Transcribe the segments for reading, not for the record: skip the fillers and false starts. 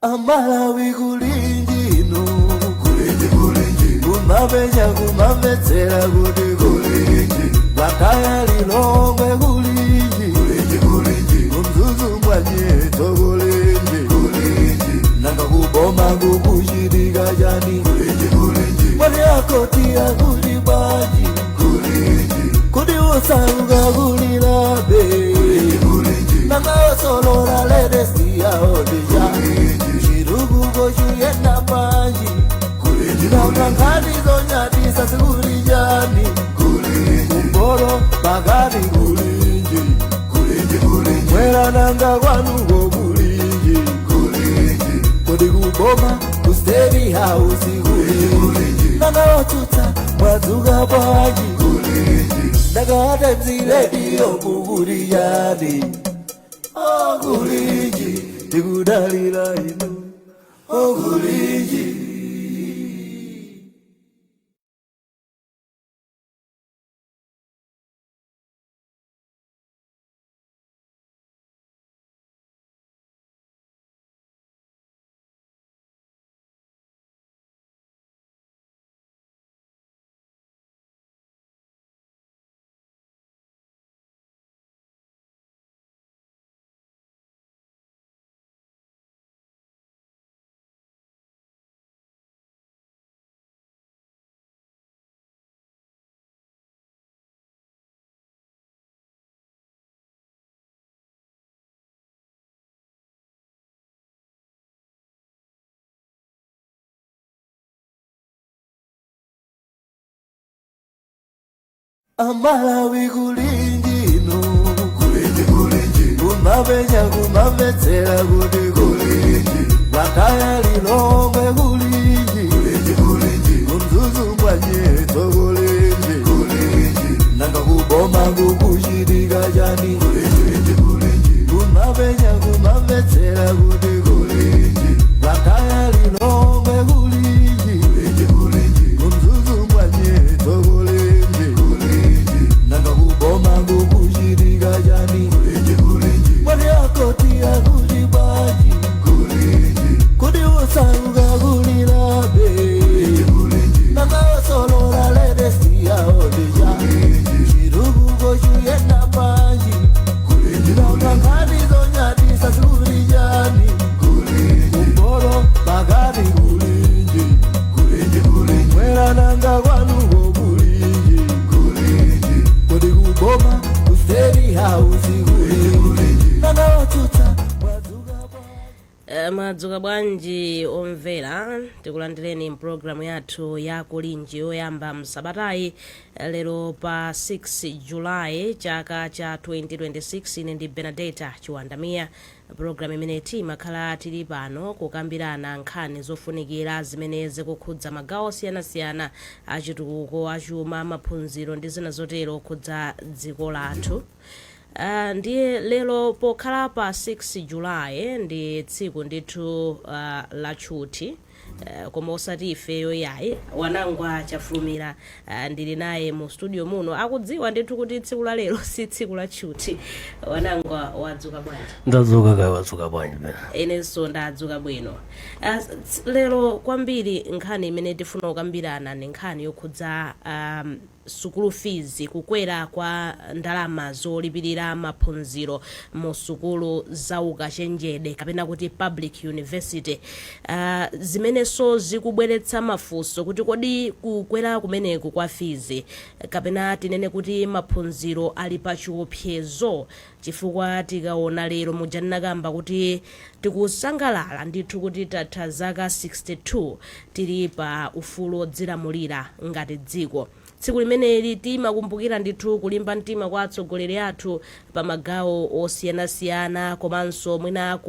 Amalawi kulinji no kulinji kumabenya kumabetsera kuti kulinji Bakaya lilongwe kulinji kumzuzu mwanyeto kulinji nanga kuboma kukushirika jani mwani akotia kulibaji kudi usauga kulilabe nanga osolora ledesi ya odija shirugu goshu yena maji nanga ngani zonyati sasikuri jani kumboro bagari kulinji mwera nanga wanugo kulinji kodi kuboma kusteri hausi kulinji nanga otuta mwazuga baji nanga atenzi radio kukuri yani kulinji tikudalila inu kulinji Amalawi kulinji no kulinji kumabenya kumabetsera kuti kulinji Bakaya lilongwe kulinji kumzuzu mwanyeto kulinji nanga kuboma kukushirika jani kumabenya kumabetsera kuti kulinji Bakaya lilongwe kulinji kumzuzu mwanyeto kulinji nanga kuboma kukushirika jani mwani akotia kulibaji kudi usauga kulilabe nanga osolora ledesi ya odija shirugu goshu yena maji nanga ngani zonyati sasuri jani kumboro bagari kulinji mwera nanga wanugo kulinji kodi kuboma kusteri hausi kulinji nanga otuta madzuka bwanji omvera tikulandireni mpulogalamu yathu ya kulinji yoyamba msabatayi lero pa 6 Julayi chaka cha 2026 ine ndi Benedetta Chiwandamia pulogalamu imene timakhala tili pano kukambirana nkhani zofunikira zimene zikukhudza magawo osiyanasiyana achitukuko achuma maphunziro ndi zina zotero kukhudza dziko lathu. Ndiye lero pokhala pa 6 Julayi ndi tsiku ndithu la chuti koma osati ifeyo yayi wanangwa chafulumira ndili naye mu studio muno akudziwa ndithu kuti tsiku la lero si tsiku la chuti. Wanangwa wadzuka bwanji? Ndadzuka kaya wadzuka bwanji pena? Inenso ndadzuka bwino. Lero kwambiri nkhani imene tifuna kukambirana ni nkhani yokhudza school fees kukwera kwa ndalama zolipirira maphunziro mu sukulu za ukachenjede kapena kuti public university. Zimenenso zikubweretsa mafunso kuti kodi kukwera kumeneku kwa fees kapena tinene kuti maphunziro ali pa chiopsezo chifukwa tikaona lero mujanakamba kuti tikusangalala ndithu kuti tatha zaka 62 tili pa ufulu odzilamulira ngati dziko. Tsiku limeneli timakumbukira ndithu kulimba mtima kwa atsogoleri athu pa magawo osiyanasiyana komanso mwina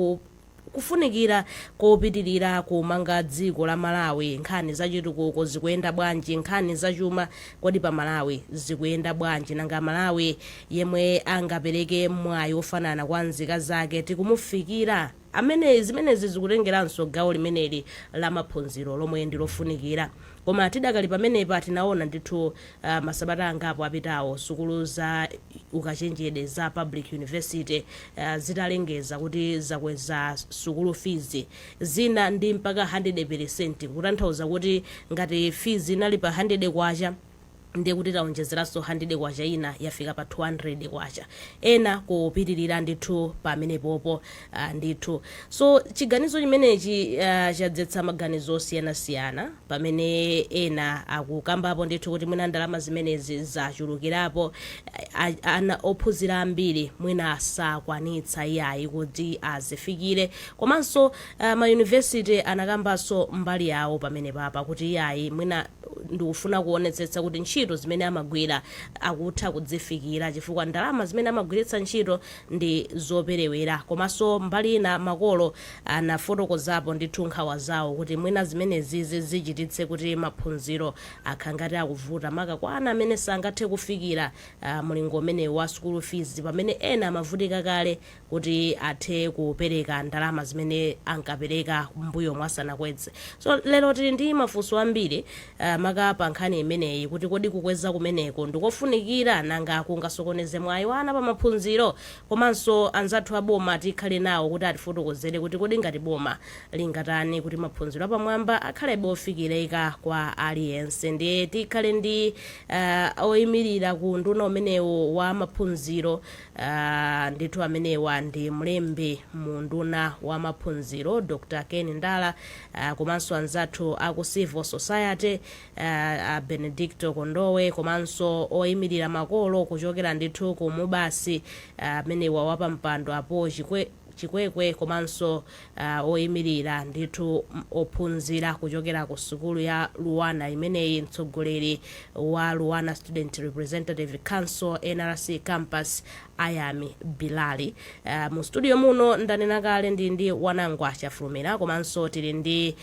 kufunikira kopitirira kumanga dziko la Malawi. Nkhani zachitukuko zikuyenda bwanji, nkhani zachuma kodi pa Malawi zikuyenda bwanji, nanga Malawi yemwe angapereke mwayi ofanana kwa nzika zake tikumufikira zimenezi zikutengeranso gawo limeneli la maphunziro lomwe ndilofunikira. Koma tidakali pamenepa tinaona ndithu masabata angapo apitawo sukulu za ukachenjede za public university zitalengeza kuti zakweza sukulu fees zina ndi mpaka 100%, kutanthauza kuti ngati fees inali pa 100 kwacha ndiye kuti taonjezeranso 100 kwacha ina yafika pa 200 kwacha, ena kupitirira ndithu pamenepopo ndithu. So chiganizo chimenechi chadzetsa maganizo osiyanasiyana, pamene ena akukambapo ndithu kuti mwina ndalama zimenezi zachulukirapo, ana ophunzira ambiri mwina asakwanitsa iyayi kuti azifikire. Komanso mayunivesity anakambanso mbali yawo pamene papa kuti iyayi mwina ndikufuna kuonetsetsa kuti ntchito zimene amagwira akutha kudzifikira, chifukwa ndalama zimene amagwiritsa ntchito ndi zoperewera. Komanso mbali ina makolo anafotokozapo ndithu nkhawa zawo kuti mwina zimenezi zichititse kuti maphunziro akhangati akuvuta maka kwa ana amene sangathe kufikira mulingo umene wa school fees, pamene ena amavutika kale kuti athe kupereka ndalama zimene ankapereka mbuyo mwasanakweze. So lero tili ndi mafunso ambiri maka pa nkhani imeneyi kuti kodi kukweza kumeneko ndikofunikira nanga kungasokoneze mwayi wana pa maphunziro. Komanso anzathu aboma tikhale nawo kuti atifotokozere kuti kodi ngati boma lingatani kuti maphunziro apamwamba akhalebe ofikirika kwa aliyense. Ndiye tikhale ndi oyimirira ku nduna umenewo wa maphunziro ndithu amenewa ndi mlembi mu nduna wa maphunziro Dr. Ken Ndala, komanso anzathu aku civil society Benedicto Kondowe, komanso oyimirira makolo kuchokera ndithu ku Mubasi amenewa wapampando apo Chikwekwe, komanso oyimirira ndithu ophunzira kuchokera ku sukulu ya Luwana imeneyi mtsogoleri wa Luwana Student Representative Council NRC Campus Ayami Bilali. Mu studio muno ndanena kale ndi Wanangwa Chafulumira, komanso tili ndi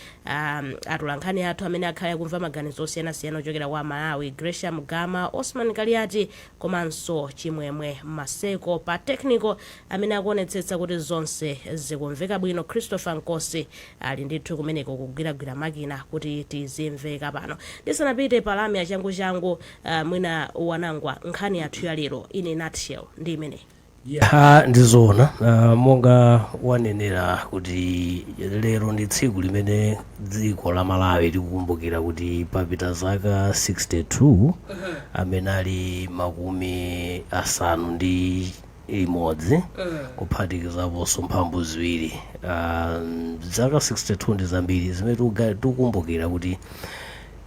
atulankhani athu amene akhala kumva maganizo osiyanasiyana ochokera wa Malawi, Gracia Mugama, Osman Kaliati, komanso Chimwemwe Maseko. Pa technical amene akuonetsetsa kuti zonse zikumveka bwino Christopher Nkosi ali ndithu kumeneko kugwiragwira makina kuti tizimveka pano. Ndisanapite palami ya changu mwina Wanangwa nkhani yathu ya lero in nutshell ndi imene. Ndizona monga wanenera kuti lero ndi tsiku limene dziko la Malawi likukumbukira kuti papita zaka 62 amene ali makumi asanu ndi imodzi kuphatikizaponso mphambu ziwiri. Zaka 62 ndi zambiri zimene tikukumbukira kuti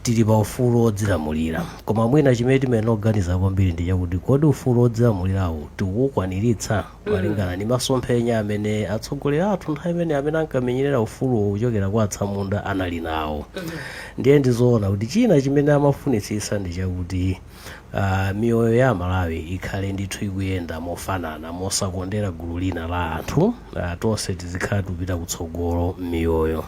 tili pa ufulu odzilamulira, koma mwina chimene timene oganiza kwambiri ndi chakuti kodi ufulu odzilamulirawo tikukwaniritsa malingana ndi masomphenya amene atsogoleri athu nthawi imene amene ankamenyerera ufulu kuchokera kwa atsamunda anali nawo. Ndiye ndizoona kuti china chimene amafunitsitsa ndi chakuti miyoyo ya Malawi ikhale ndithu ikuyenda mofanana mosakondera gulu lina la anthu, tonse tizikhala tupita kutsogolo miyoyo.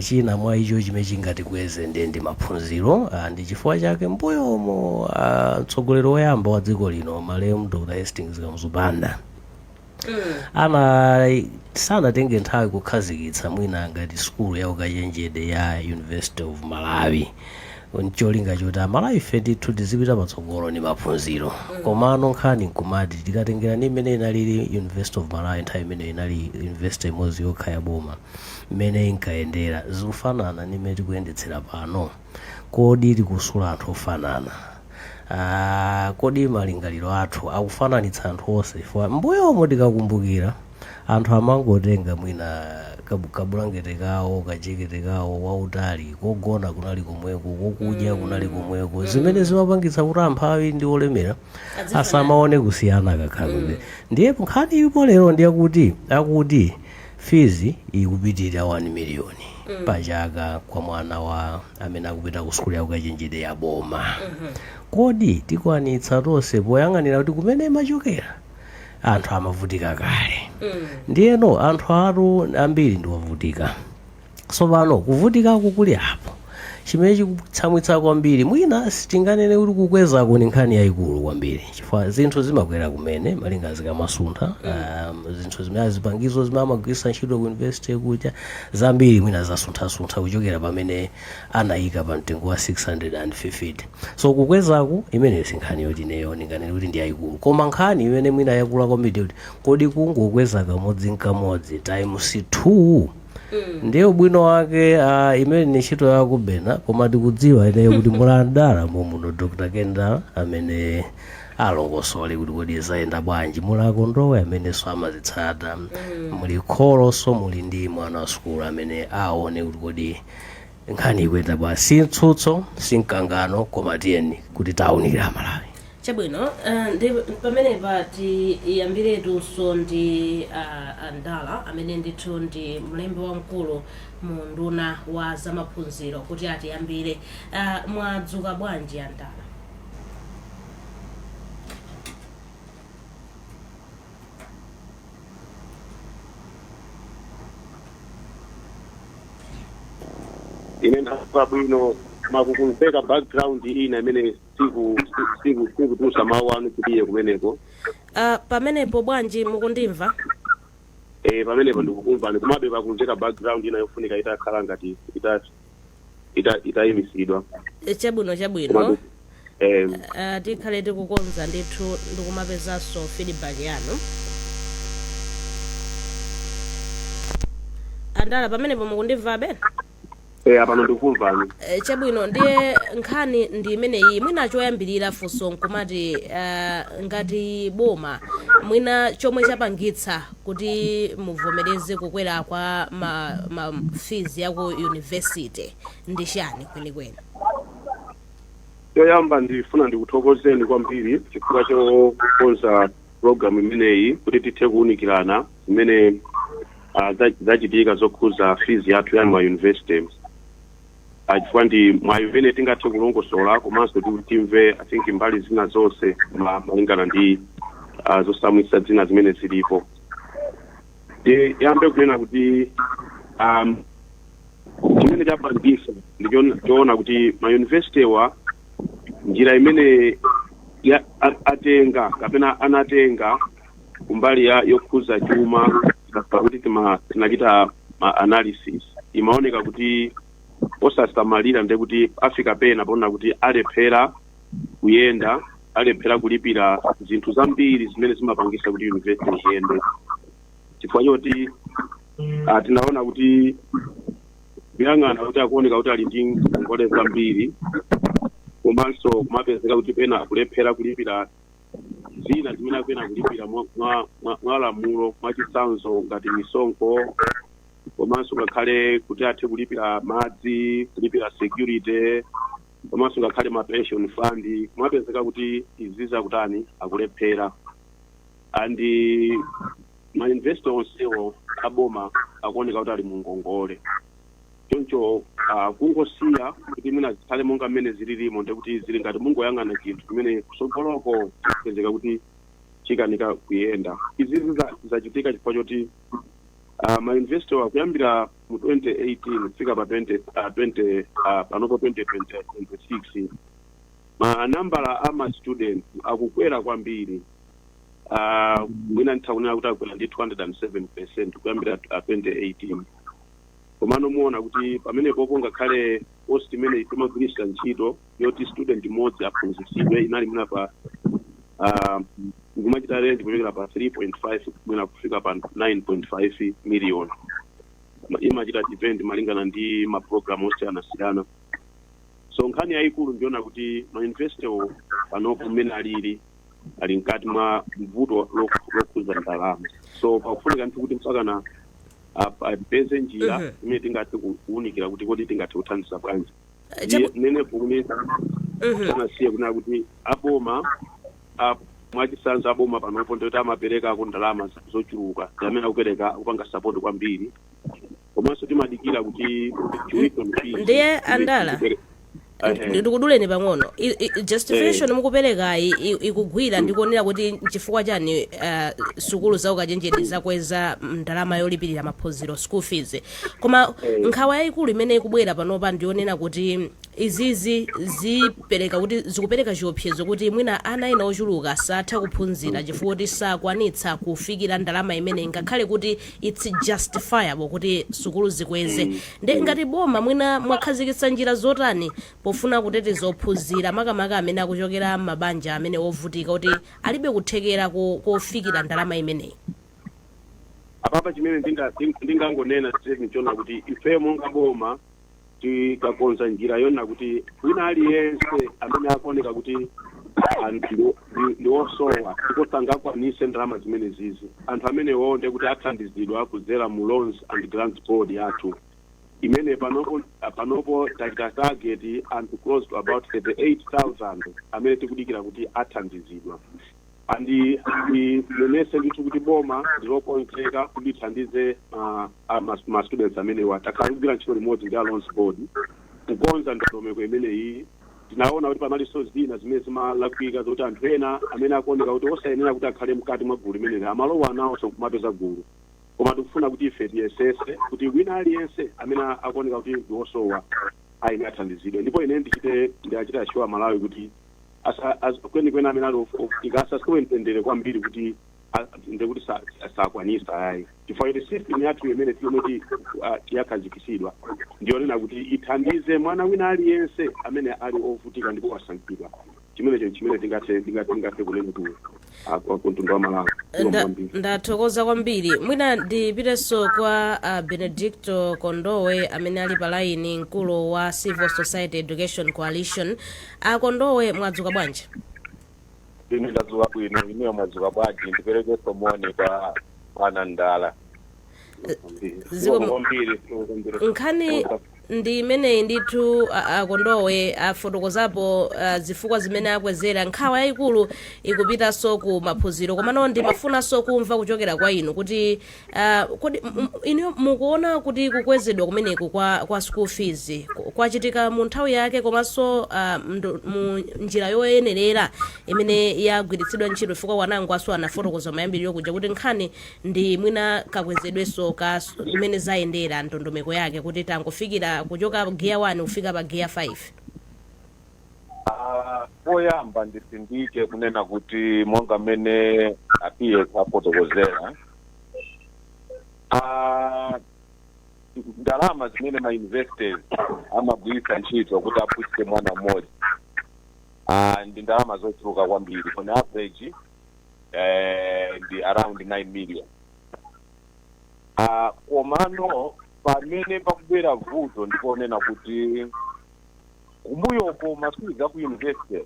China mwa icho chimene chingatikweze ndi maphunziro. Ndi chifukwa chake mbuyomo mtsogoleri woyamba wa dziko lino malemu Dr. Hastings Kamuzubanda sanatenge nthawi kukhazikitsa mwina ngati sukulu ya ukachenjede ya University of Malawi. Ncholinga choti Malawi ife ndithu tizipita patsogolo ndi maphunziro. Komano nkhani nkumati tikatengera ndi imene inalili University of Malawi nthawi imene inali university imodzi yokha ya boma imene inkayendera zikufanana ndi imene tikuyendetsera pano. Kodi tikusula anthu ofanana? Kodi malingaliro athu akufananitsa anthu onse? Mbuyomo tikakumbukira anthu amangotenga mwina kabulangete kawo kajekete kawo wautali, kogona kunali komweko, kokudya kunali komweko, zimene zimapangitsa kuti amphawi ndi olemera asamaone kusiyana kakhalube. Ndiye nkhani ilipo lero ndi akuti fees ikupitirira 1 miliyoni pachaka kwa mwana wa amene akupita ku sukulu ya ukachenjede ya boma. Kodi tikwanitsa tonse poyang'anira kuti kumene machokera anthu amavutika kale. Ndiyeno anthu atu ambiri ndi ovutika. Tsopano kuvutika kukuli apo chimene chikutsamwitsa kwambiri mwina sitinganene kuti kukwezako ni nkhani yayikulu kwambiri chifukwa zinthu zimakwera kumene malinga zikamasuntha zinthu zimene azipangizo zimene amagwiritsa ntchito ku university kucha zambiri mwina zasuntha kuchokera pamene anayika pa mtengo wa 650 so kukwezako imene si nkhani yoti neyo ninganene kuti ndi yayikulu koma nkhani imene mwina yakula kwambiri kuti kodi kungokweza kamodzi times 2 ndiyo bwino wake imene ni ntchito yakubena koma tikudziwa ineyo kuti mulandala muno Dr. Kendall amene alongosole kuti kodi zayenda bwanji mulakondowe amene so amazitsata muli kholoso muli ndi mwana wa sukulu amene aone kuti kodi nkhani ikwenda bwa si mtsutso si mkangano koma tiyeni kuti tawunikira Malawi chabwino ndi pamenepa tiyambiretunso ndi Andala amene ndithu ndi mlembi wamkulu mu nduna wa zamaphunziro kuti atiyambire mwadzuka bwanji Andala? ine ndapa bwino makukumveka background ina imene sikutusa mawu anu kutiye kumeneko pamenepo bwanji mukundimva? Pamenepo ndikukumvani komabe pakumveka background ina yofunika itakhala ngati itayimisidwa chabwino tikhale tikukonza ndithu ndikumapezanso feedback yanu. Andala pamenepo mukundimvabe? Apano ndikukumvani. Chabwino ndiye nkhani ndi imeneyi mwina choyambirira funso nkumati ngati boma mwina chomwe chapangitsa kuti muvomereze kukwera kwa ma fees ya ku university ndi chani kwenikweni? Choyamba ndifuna ndikuthokozeni kwambiri chifukwa chokonza program imeneyi kuti tithe kuunikirana zimene zachitika zokhuza fees yathu ya ma university chifukwa ndi mwayi imene tingathe kulongosola komanso timve I think mbali zina zonse malingana ndi zosamwitsa zina zimene zilipo. Yambe kunena kuti chimene chapangisa ndichoona kuti ma university wa njira imene atenga kapena anatenga kumbali yokhuza chuma pakuti tinachita ma analysis imaoneka kuti osasamalira ndi kuti afika pena pona kuti alephera kuyenda alephera kulipira zinthu zambiri zimene zimapangisa kuti university iyende chifukwa choti tinaona kuti kuyang'ana kuti akuoneka kuti ali ndi ngongole zambiri komanso kumapezeka kuti pena akulephera kulipira zina zimene akupena kulipira mwa lamulo mwachitsanzo ngati misonkho komanso ngakhale kuti athe kulipira madzi kulipira security komanso ngakhale ma pension fund kumapezeka kuti iziza kutani akulephera and ma investor onsewo aboma akuoneka kuti ali mu ngongole choncho kungosiya kuti mina zikhale monga mmene zililimo ndekuti zili ngati mungoyang'ana chinthu chimene kusogoloko kupezeka kuti chikanika kuyenda izi zachitika chifukwa choti ma investor kuyambira mu 2018 kufika pa 2026 ma nambala ama students akukwera kwambiri mwina nitakunena kuti akwera ndi 207% kuyambira 2018 komano muona kuti pamene popo ngakhale post imene timagwiritsa ntchito yoti student modzi aphunzitsidwe inali mwina pa ngumachita range kuchokera pa 3.5 mwina kufika pa 9.5 million imachita depend malingana ndi ma program osiyanasiyana so nkhani yayikulu ndiona kuti ma university panopo mmene ali mkati mwa mvuto lokhuza ndalama so pakufunika nthu kuti mpakana apeze njira imene tingathe kuunikira kuti kodi tingathe kuthandiza bwanji nene pokunesa sanasiye kunena kuti aboma mwachitsanzo aboma panopo ndikuti amapereka ndalama zochuluka amene akupereka kupanga support kwambiri komanso timadikira kuti ndiye Andala ndikuduleni pang'ono justification mukupereka ikugwira ndikuonera kuti chifukwa chani sukulu za ukachenjede zakweza ndalama yolipirira maphunziro school fees koma nkhawa yayikulu imene ikubwera panopa ndionena kuti izizi zikupereka chiopsezo kuti mwina ana ena ochuluka satha kuphunzira chifukwa kuti sakwanitsa kufikira ndalama imene ngakhale kuti it's justifiable kuti sukulu zikweze ndi ngati boma mwina mwakhazikitsa njira zotani pofuna kuteteza ophunzira makamaka amene akuchokera mabanja amene ovutika kuti alibe kuthekera kofikira ndalama imeneyi. Apapa chimene ndingangonena ndichona kuti ife monga boma tikakonza njira yona kuti wina aliyense amene akuoneka kuti anthu ndi osowa tikosangakwanise ndalama zimene zizi anthu amenewo ndi kuti athandizidwa kudzera mu loans and grants board yathu imene panopo tachita target anthu close to about 38,000 amene tikudikira kuti athandizidwa andi menese ndithu kuti boma ndilokonzeka kuti thandize ma students amene watakhalira ntchito limodzi ndi loans board kukonza ndondomeko imeneyi. Tinaona kuti pamaliso zina zimene zimalakwika zokuti anthu ena amene akuoneka kuti osayenera kuti akhale mkati mwa gulu limeneli amalowa nawonso kumapeza gulu koma tikufuna kuti ife tiyesese kuti wina aliyense amene akuoneka kuti ndi osowa aine athandizidwe ndipo ine ndiachita sure Malawi kuti kwenikweni amene ali ofutika asasikwentendere kwambiri kuti ndekuti sakwanisa ayi chifukwa kuti system yathu imene tilomoti yakhazikitsidwa ndiyonena kuti ithandize mwana wina aliyense amene ali ovutika ndipo wasankhidwa chimene tingathe kunena kuti kuntundu wa Malawi. Ndathokoza kwambiri mwina ndipiteso kwa Benedicto Kondowe amene ali palaini mkulu wa Civil Society Education Coalition. Kondowe mwadzuka bwanji? Ine ndadzuka bwino, ine mwadzuka bwanji ndipereke somoni kwa Anandala. Nkhani ndi imeneyi ndithu Kondowe afotokozapo zifukwa zimene akwezera nkhawa yayikulu ikupitanso ku maphunziro komano ndimafunanso kumva kuchokera kwa inu kuti kodi inu mukuona kuti kukwezedwa kumeneku kwa school fees kwachitika mu nthawi yake komanso mu njira yoyenerera imene yagwiritsidwa ntchito chifukwa wanango aso anafotokoza mayambiriro kuja kuti nkhani ndi mwina kakwezedwenso ka zimene zayendera ndondomeko yake kuti tangofikira kuchoka gear 1 kufika pa gear 5. Poyamba ndisindike kunena kuti monga mene apiye kafotokozera ndalama zimene ma investors amagwiritsa ntchito kuti aphunzitse mwana mmodzi ndi ndalama zochuluka kwambiri on average ndi around 9 million. Komano pamene pakubwera vuto ndiponena kuti kumbuyoko masukulu ku university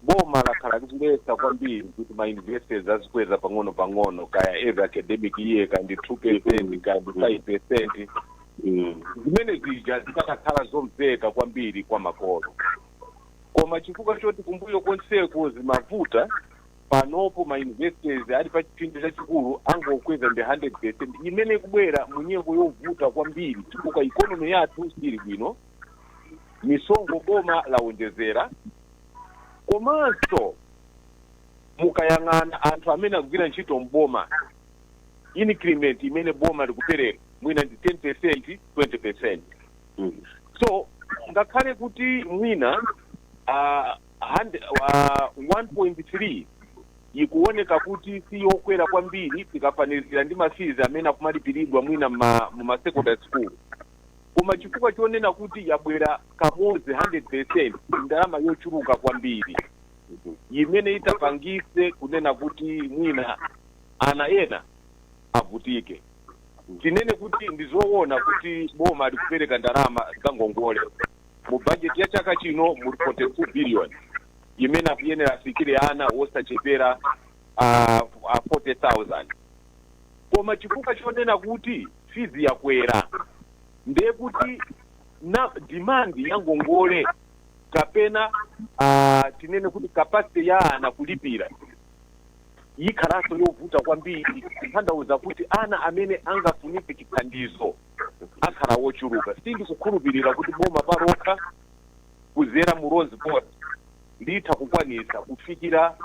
boma lakhala likulesa kwambiri kuti ma universities azikweza pang'ono kaya every academic year kandi 2% kandi 5%. Zimene zija zikakhala zomveka kwambiri kwa makolo koma chifukwa choti kumbuyo konseko zimavuta panopo ma universities ali pa chipinda chachikulu angokweza ndi 100% imene kubwera munyengo yovuta kwambiri chifukwa economy yathu sili bwino misongo boma laonjezera komanso mukayang'ana anthu amene akugwira ntchito mboma increment imene boma likupereka mwina ndi 10% 20%. So ngakhale kuti mwina 1.3 ikuoneka kuti si yokwera kwambiri tikafanizira ndi mafizi amene akumalipiridwa mwina mu secondary school koma chifukwa chionena kuti yabwera kamodzi 100% ndalama yochuluka kwambiri imene itapangise kunena kuti mwina ana ena avutike. Tinene kuti ndizoona kuti boma likupereka ndalama zangongole mu budget ya chaka chino mu 42 billion imene akuyenera afikire ana osachepera 40,000 koma chifukwa chionena kuti fees yakwera ndiye kuti na demand yangongole kapena tinene kuti capacity ya ana kulipira yikhalaso yovuta kwambiri kutanthauza kuti ana amene angafunike chithandizo akhala wochuluka. Sindikukhulupirira kuti boma parokha kuzera mu Rose Board nditha kukwanisa kufikira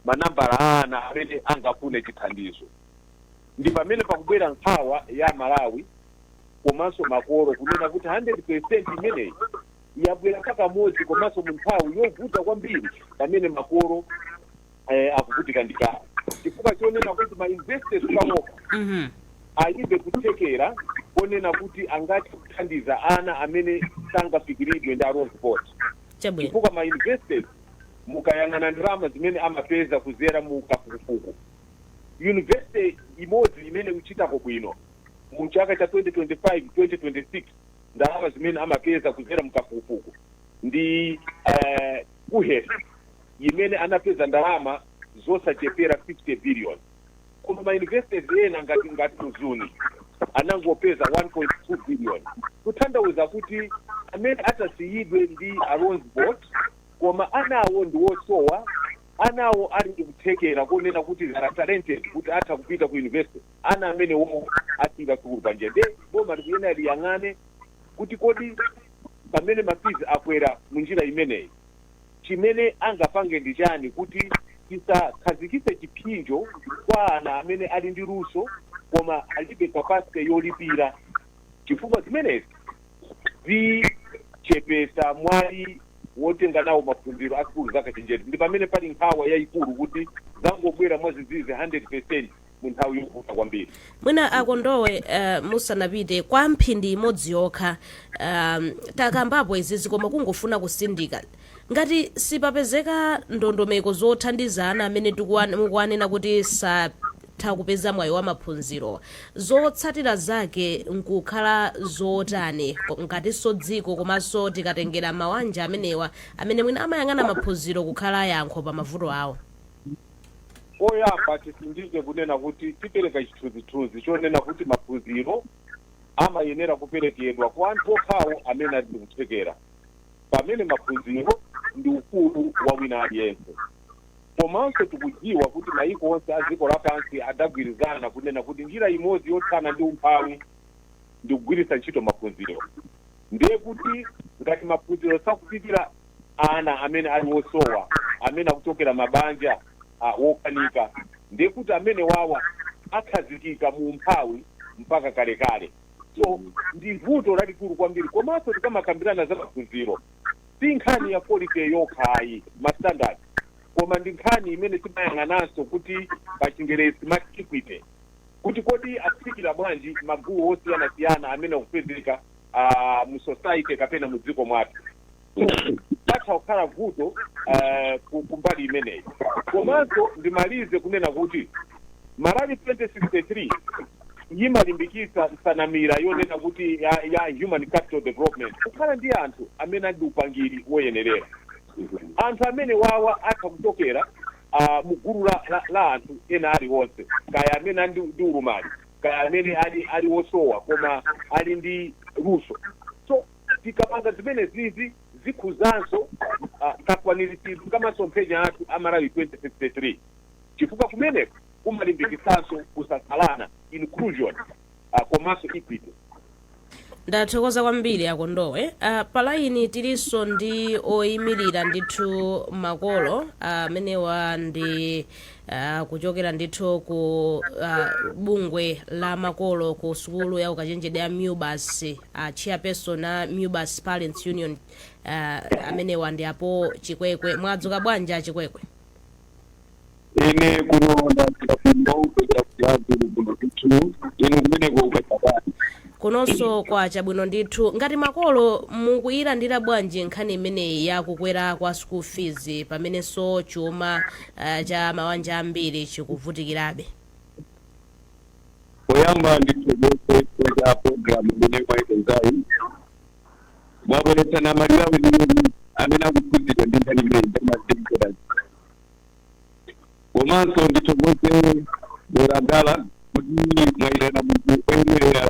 manambala ana amene angafune chithandizo. Ndi pamene pakubwera nkhawa ya Malawi komanso makolo kunena kuti 100% imeneyi yabwera pakamodzi komanso mu nthawi yovuta kwambiri pamene makolo akuvutika ndikale. Chifukwa chonena kuti ma investors pamoko alibe kutekera konena kuti angati kuthandiza ana amene sangafikiridwe ndi Rose Board. Chifukwa ma investors mukayang'ana ndalama zimene amapeza kuzera mu kafukufuku. University imodzi imene uchitako bwino mu chaka cha 2025-2026 ndalama zimene amapeza kuzera mu kafukufuku ndi UHES imene anapeza ndalama zosachepera 50 billion. Koma ma investors ena ngati Mzuni anangopeza 1.2 billion. Kutanthauza kuti amene atasiyidwe ndi Rose Board koma anawo ndi wosowa, anawo ali kutekera konena kuti they are talented kuti atha kupita ku university, ana amene wo asingakulupa nje. Boma likuyena liyang'ane kuti kodi pamene mafizi akwera munjira imeneyi chimene angapange ndi chani kuti tisakhazikitse chipinjo kwa ana amene ali ndi luso koma alibe capacity yolipira. Chifukwa zimenezi zichepesa mwayi wotenga nawo maphunziro a sikulu zakachenjeti. Ndi pamene pali nkhawa yayikulu kuti zangobwera mwazizizi 100% mu nthawi yovuta kwambiri. Mwina Akondowe musanapite kwa mphindi imodzi yokha takambapo izizi koma kungofuna kusindika ngati sipapezeka ndondomeko zothandiza ana amene mukuwanena kuti satha kupeza mwayi wa maphunziro, zotsatira zake nkukhala zotani ngatinso dziko komanso tikatengera mabanja amenewa amene mwina amayang'ana maphunziro kukhala yankho pa mavuto awo? Oyamba tisindike kunena kuti tipereka chithunzithunzi chonena kuti maphunziro amayenera kuperekedwa kwa anthu okhawo amene ali kutekera. Pamene maphunziro ndi ukulu wa wina aliyense. Komanso tikudziwa kuti maiko onse a dziko lapansi adagwirizana kunena kuti njira imodzi yothana ndi umphawi ndi kugwiritsa ntchito maphunziro. Ndiye kuti ngati maphunziro sakufikira ana amene ali osowa, amene akuchokera mabanja wokanika, ndiye kuti amene wawa akhazikika mu umphawi mpaka kalekale. So ndi vuto lalikulu kwambiri. Komanso tikamakambirana za maphunziro si nkhani ya quality yokhayi mastandard, koma ndi nkhani imene timayang'ananso kuti pachingerezi smart equity, kuti kodi afikira bwanji magulu osiyanasiyana amene akupezeka mu society kapena mu dziko mwathu. Patha kukhala vuto kumbali imeneyi. Komanso ndimalize kunena kuti Malawi 2063 yimalimbikitsa nsanamira yonena kuti ya human capital development kukhala ndi anthu amene ali upangiri woyenerera. Anthu amene wawa atha kuchokera mu gulu la anthu ena aliwonse, kaya amene ndi ulumali, kaya amene ali wosowa koma ali ndi luso. So tikapanga zimene zizi zikhuzanso kakwaniritsidwe kamasomphenya athu a Malawi 2063. Chifukwa kumeneko kumalimbikitsanso kusasalana, inclusion komanso equity. Ndathokoza kwambiri Akondowe. Palaini tilinso ndi oyimirira ndithu makolo amenewa ndi kuchokera ndithu ku bungwe la makolo ku sukulu ya ukachenjede ya MUBAS, chairperson a MUBAS Parents Union amenewa ndi apo Chikwekwe. Mwadzuka bwanji Chikwekwe? Ine kunoona ndikafunda kupeza kuyazi kuno kitu ine kumeneko ukachapani kunonso kwa chabwino ndithu. Ngati makolo mukuyilandira bwanji nkhani imeneyi ya kukwera kwa school fees pamenenso chuma cha mabanja ambiri chikuvutikirabe? Poyamba nditogose kwa program imene mwaitenzayi mwabonetsana malira weniweni amene akuphunzitsa ndi nkhani imeneyi ndamazikira. Komanso nditogose doragala kuti mwayirana munthu oyenerera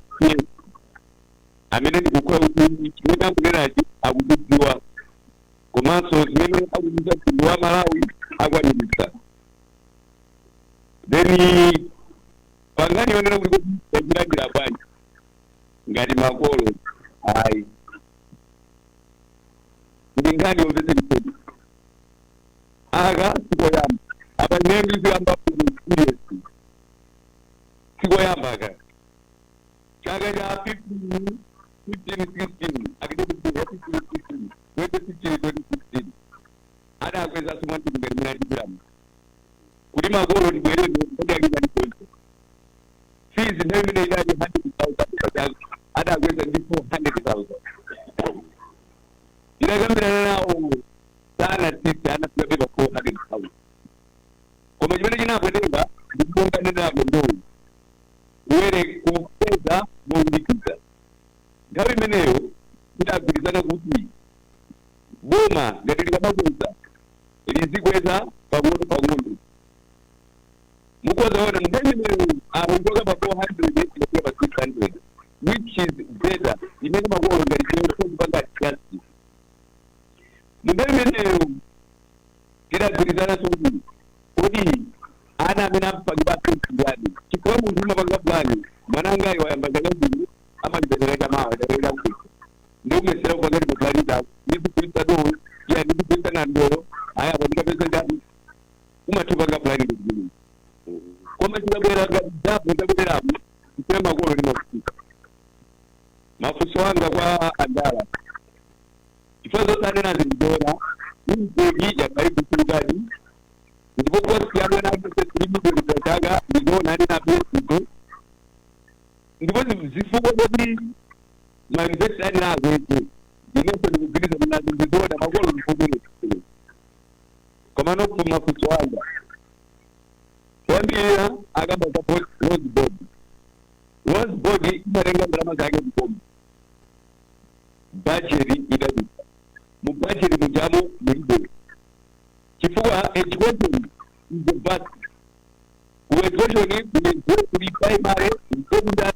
amene ndikukhola kuti chimene akunenerachi akudziwa, komanso zimene akudziwa mtundu wa Malawi akwaniritsa. Then pangani yonena kuti yachilandira bwanji ngati makolo ayi ndi ingani yomvese chisoni aka sikoyamba apa nendo ziyamba serious sikoyamba aka chaka cha 15 16 akitoka 15 2016 ada kweza sumanti ngerimira ndiramu kuti makolo ndibwere ndodya ngani kweza fees nayo mine idadi 100,000 ada kweza ndi 400,000 ndakambirana nawo sana tisi anasibeba 400,000 koma chimene chinakwetenga ndikubonga nenako ndowu uwere kupeza moundikiza nthawi imeneyo tidagwirizana kuti boma ngati likamakweza lizikweza pang'ono mukozaona nthawi imeneyo akuchoka pa 400 ikafika pa 600 which is better imene makolo ngati chiyonga justice nthawi imeneyo tidagwirizana kuti kodi ana amene ampangi bapengani chifukwa munthu umapanga plani mwanangayo wayamba zakazini amalipereka mawa dapereka kuti ndikumesera kupangati maplani zako ndikukulisa doo ya ndikukulisa na ndolo aya kwatika pesa ndani umatupanga plani ndikuzini koma chikabwera gazapo ndabweramo kusema makolo ndi mafusika mafuso wanga kwa andala chifukwa zosane nazi ndidora impegi yakaibusulukadi ndipokuwa siyano nakusesilimidolisataga ndidona ndi napesigo ndipo zifukwa kuti mauniversity ali nazo ese inenso ndikugwirizana nazo ndidona makolo ndifukule koma nokupa mafuso wanga kwambirira akamba za Rose Board imatenga ndalama zake mkomo budget idabisa mu budget mujamo mulibe chifukwa education is the best ku education kuli primary secondary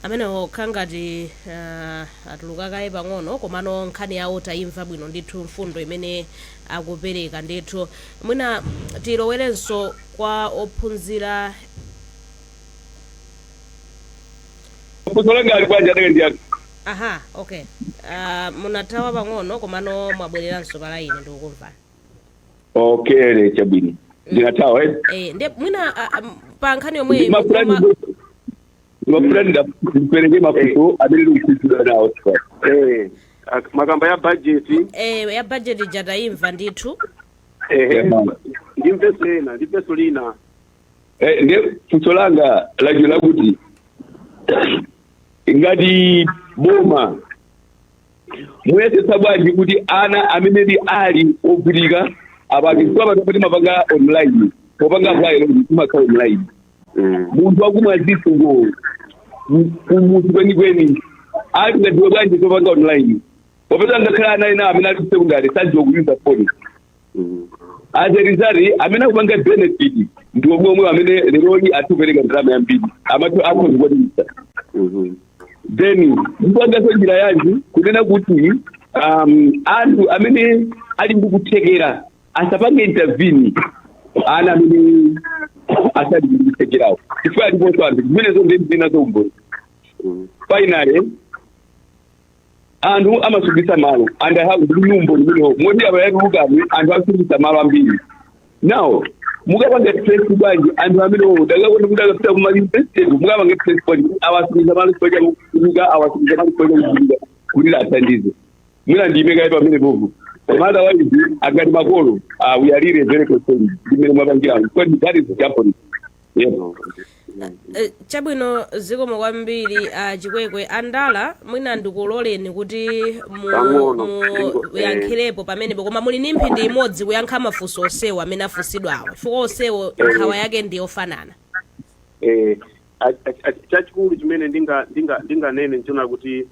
amenewo khangati atulukakaye pang'ono komano nkhani yawo tayimva bwino ndithu mfundo imene akupereka ndithu mwina tilowerenso kwa ophunzira kusolanga ali kwanja ndenge ndiyako aha okay munathawa pang'ono komano mwabwereranso palaini ndikukumvani okay chabwino ndinathawa ndi mwina pa nkhani yomwe mapulani ndikupereke mafuso amene ndikukhuzidwa nawo makamba ya budget ya budget jatayimva ndithu ndimveso lina ndi funso langa lajo lakuti ngati boma muyesesa bwanji kuti ana amene ali ogwirika apakizwa patapati mapanga online popanga file kumakhala online munthu akumwazisi ngo kumutu kwenikweni ali ngatiwe bwanji popanga online popeza ngakhala ana ena amene ali secondary sadziwa kuuza phone as a result amene akupanga benefit ndi omwe amene leroli atupereka ndalama yambiri amatu akhozikwanisa then mpangaso njira yanji kunena kuti anthu amene ali ndikuthekera asapange intervene ana amene asali ndikuthekerawo chifukwa aliponso anthu zimenezo ndinazo umboni finally anthu amasungisa malo and I have umboni muno moti abayatulukani anthu amasungisa malo ambiri now mukapanga stress bwanji anthu amene dakakona kuti akapita kuma university mukapanga stress bwanji awasungisa malo soja kuruka awasungisa malo soja kuruka kuti athandize mwina ndimeka pamene popo otherwise akati makolo we are really very concerned ndimene mwapangira because that is happening chabwino zikomo kwambiri chikwekwe andala mwina ndikuloleni kuti muyankhirepo pamenepo koma muli ni mphindi imodzi kuyankha mafunso osewa amene afunsidwawo chifukwa osewo nkhawa yake ndi yofanana chachikulu chimene ndinganene nchona kuti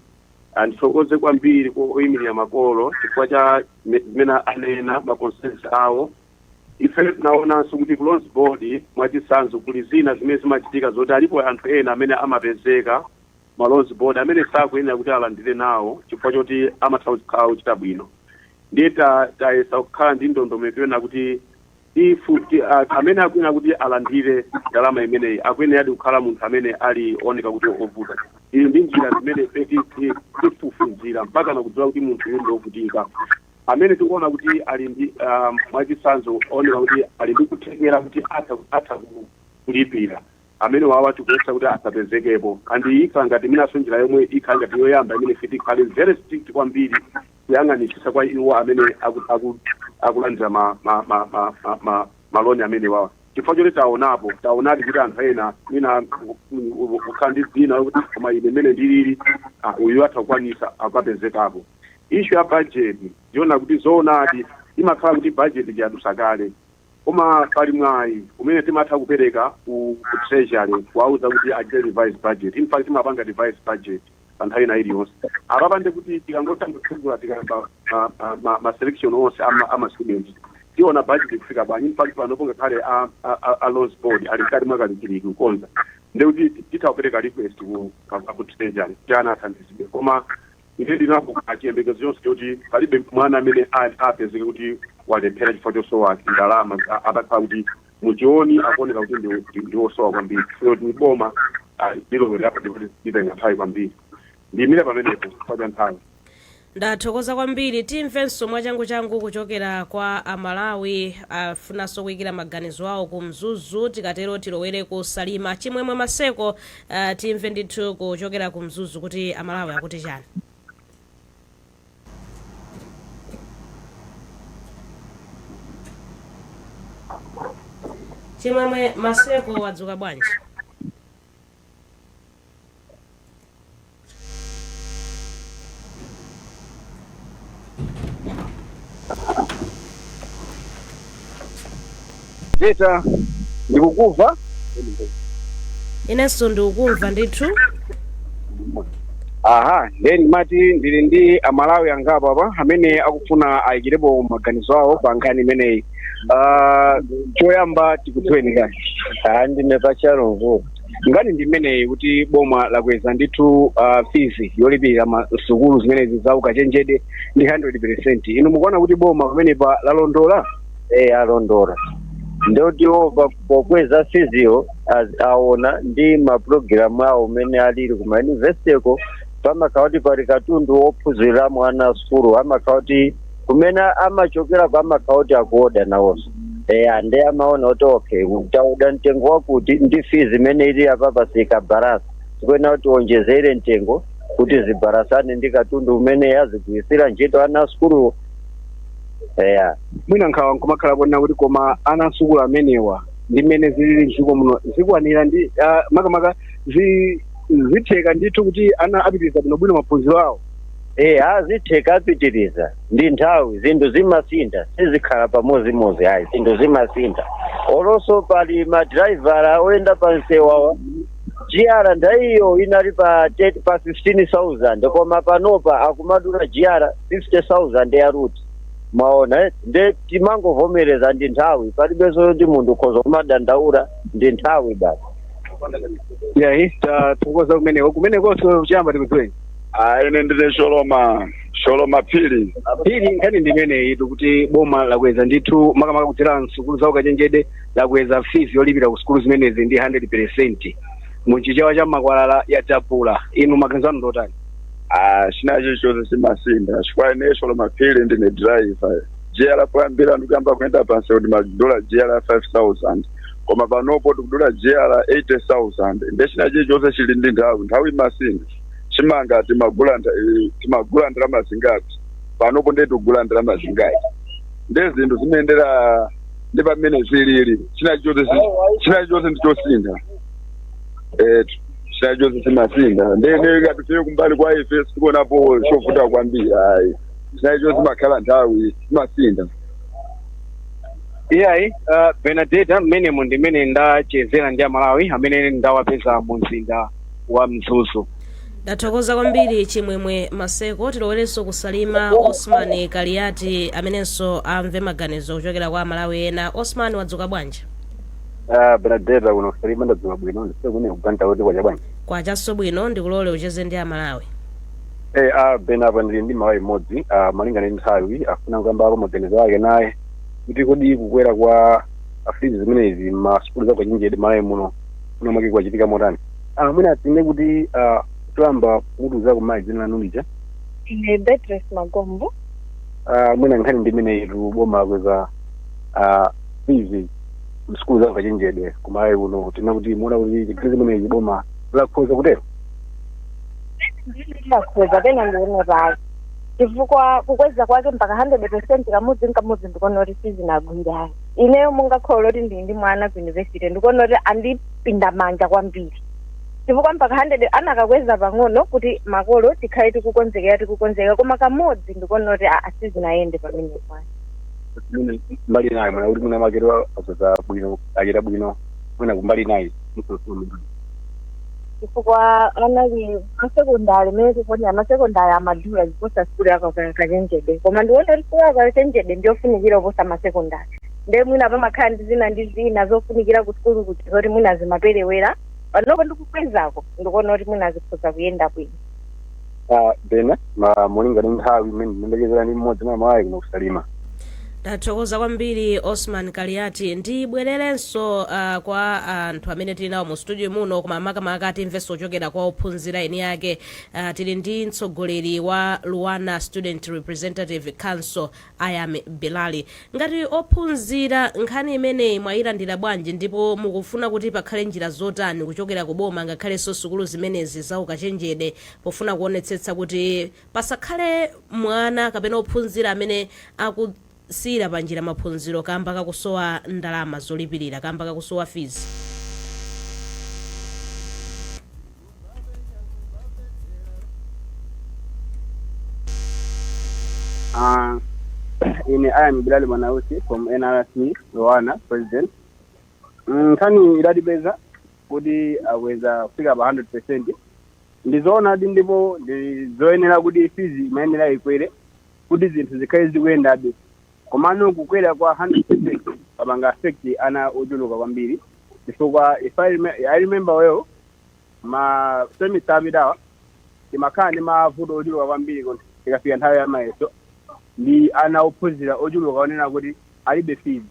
ndithokoze kwambiri oyimirira makolo chifukwa cha zimene anena maconcerns awo ife tinaonanso kuti ku Rose Board mwachitsanzo kuli zina zimene zimachitika zoti alipo anthu ena amene amapezeka ma Rose Board amene sakuyenera kuti alandire nawo chifukwa choti amathawa kuchita bwino ndiye tayesa kukhala ndi ndondomeko yona kuti amene akuyenera kuti alandire ndalama imeneyi akuyenera kukhala munthu amene ali oneka kuti ovuta ili ndi njira zimene tifufuzira mpaka nakudziwa kuti munthu uyu ndovutika amene tikuona kuti ali ndi mwachisanzo onera kuti ali ndi kuthekera kuti atha kulipira amene wawa tikuletsa kuti asapezekepo andi ikhala ngati minaso njira yomwe ikhala ngati yoyamba imene fiti ikhale very strict kwambiri kuyang'anitsitsa kwa iwo amene akulandira maloni amene wawa chifukwa choti taonadi kuti anthu ena mina kukhala ndi dzina kuti koma ine imene ndilili uyu atha kukwanisa akapezekapo issue ya budget ndiona kuti zoonadi imakhala kuti budget yadusa kale koma pali mwayi umene timatha kupereka ku treasury kuwauza kuti achite revised budget in fact timapanga revised budget pa nthawi ina iliyonse apapande kuti tikangotambutsigula tikamba ma-selection onse ama-students tiona budget kufika bwanji in fact panopo ngakhale a loans board ali mkati mwakalikiliki kukonza ndekuti tithakupereka request ku treasury tiana athandizidwe koma ine ndinapo achiyembekezo chonse choti palibe mwana amene apezeke kuti walephera chifukwa chosowa ndalama atakhala kuti muchioni akuoneka kuti ndiwosowa kwambiri kuti boma ndilowera kuti litenga nthawi kwambiri ndiyimire pamenepo chifukwa cha nthawi. Ndathokoza kwambiri timvenso mwachangu kuchokera kwa amalawi afunanso kuyikira maganizo awo ku Mzuzu tikatero tilowere ku Salima Chimwemwe Maseko timve ndithu kuchokera ku Mzuzu kuti amalawi akuti chani. Chimwemwe Maseko wadzuka bwanji? Jeta ndikukuva inenso ndikukumva ndithu. aha then mati ndili ndi amalawi angapo apa amene akufuna ayikirepo maganizo awo pa nkhani imeneyi choyamba tikudziweni kani ndine pachalongo ngati ndi imeneyi kuti boma lakweza ndithu fees yolipira masukulu zimenezi za ukachenjede ndi 100%. inu mukuona kuti boma pamenepa lalondola alondola ndoti pokweza feesiyo aona ndi mapulogalamu awo umene alili kuma yunivesitiko pamakhala kuti pali katundu wophunzira mwana sukulu amakhala kuti kumene amachokera pamakhala kuti akuoda nawonso ande amaona kuti okay tauda mtengo wakuti ndi fees imene ili apapa sikabarasa tikuena kuti onjezere mtengo kuti zibarasane ndi katundu umene azigwirisira ntchito ana sukulu. mwina nkhawa nkumakhala kuona kuti koma ana sukulu amenewa ndi mmene zilili mdziko muno zikwanira ndi makamaka zitheka ndithu kuti ana apitiriza bwinobwino maphunziro awo. azitheka apitiriza ndi nthawi zinthu zimasintha sizikhala pamozimozi zinthu zimasintha olonso pali madraivara oyenda pa msewawa GR ndaiyo inali pa 15,000 koma panopa akumadula GR 50,000 ya ruti maona nde timangovomereza ndi nthawi palibenso kuti munthu ukhoza kumadandaula ndi nthawi basi. tathokoza kumenekonso chiyamba tikudziweni. ine ndine Sholoma Phiri nkhani ndi imeneyi kuti boma lakweza ndithu makamaka kudzera msukulu za ukachenjede lakweza fees yolipira ku sukulu zimenezi ndi 100% muchichewa cha makwalala yatapula inu maganizo anu ndotani? chinacho chose simasinda chifukwa ine Sholoma Phiri ndine driver GR kuyambira ndikuyamba kuenda pansi kuti madula GR 5,000 koma panopo tikudula GR 80,000 nde chinacho chose chili ndi nthawi imasinda chimanga timagula ndalama zingati panopo nde tikugula ndalama zingati nde zinthu zimayendera ndi pamene zilili chinacho chose ndichosinda chinacho chose simasinda ndene ikatife kumbali kwa ife sikuonapo chovuta kwambiri chinacho chose makhala nthawi simasinda. Benedetta mmenemo ndi mmene ndachezera ndi amalawi amene ndawapeza mu mzinda wa Mzuzu. Ndathokoza kwambiri Chimwemwe Maseko tilowerenso ku Salima Osman Kaliati amenenso amve maganizo kuchokera kwa amalawi ena. Osman wadzuka bwanji? Benedetta kuno Salima ndadzuka bwino ndisekune kuganta kuti kwacha bwanji? Kwachaso bwino ndikulole ucheze ndi amalawi. Benapa ndili ndi malawi modzi malingana ndi nthawi afuna kuyambako maganizo ake naye kuti kodi kukwera kwa fees zimenezi masukulu za ukachenjede malawi muno mwake kwachitika motani. Mwina atine kuti twamba mutu za kumayi dzina lanu lija ine Beatrice Magombo. mwina nkhani ndimene itu boma lakweza fizi msukulu za kachenjede kumayi kuno tina kuti muona kuti chikili zimenechi boma lakhoza kutero Lakweza pena ndione pali chifukwa kukweza kwake mpaka 100% kamudzi ndikuona kuti sizinagwira ineyo mungakholo kuti ndi mwana ku university ndikuona kuti andipinda manja kwambiri chifukwa mpaka 100 anakakweza pang'ono kuti makolo tikhale tikukonzekera koma kamodzi ndikuona kuti asizinaende pamene kwani mbali naye mwana kuti muna makero azoza bwino achita bwino mwina kumbali naye chifukwa anali masekondari mene tifoni amasekondari amadhura ziposa sikulu yako kachenjede koma ndiona kuti sikulu yako kachenjede ndiyofunikira kuposa masekondari nde mwina pamakhala ndi zina zofunikira ku sikulu kuti zoti mwina zimaperewera panopo ndikukwezako ndikuona kuti mwina zikhoza kuyenda bwino bena mulinga ndi nthawi imene ndimbekezera ndi mmodzi mwa mayi kuno kusalima Ndathokoza kwambiri Osman Kaliati ndibwererenso kwa anthu amene tili nawo mu studio muno koma makamaka timvenso ochokera kwa ophunzira eni yake tili ndi mtsogoleri wa Luwana Student Representative Council Ayame Bilali. Ngati ophunzira nkhani imeneyi mwayilandira bwanji ndipo mukufuna kuti pakhale njira zotani kuchokera kuboma ngakhalenso sukulu zimenezi za ukachenjede pofuna kuonetsetsa kuti pasakhale mwana kapena ophunzira amene sira panjira maphunziro kamba kakusowa ndalama zolipirira kamba kakusowa fees. Ine Ayame Bilali Mwanausi from NRC Luwana president. Nkhani idadibeza kuti aweza kufika pa 100%. Ndizoona adi ndipo ndizoyenera kuti fees imayenera ikwere kuti zinthu zikhale zikuyendabe. Komano kukwera kwa 100% pabanga affect ana ochuluka kwambiri chifukwa if I remember well ma semester bidawa imakhala ndi mavuto ochuluka kwambiri kuti ikafika nthawi ya mayeso ndi ana ophunzira ochuluka onena kuti alibe fees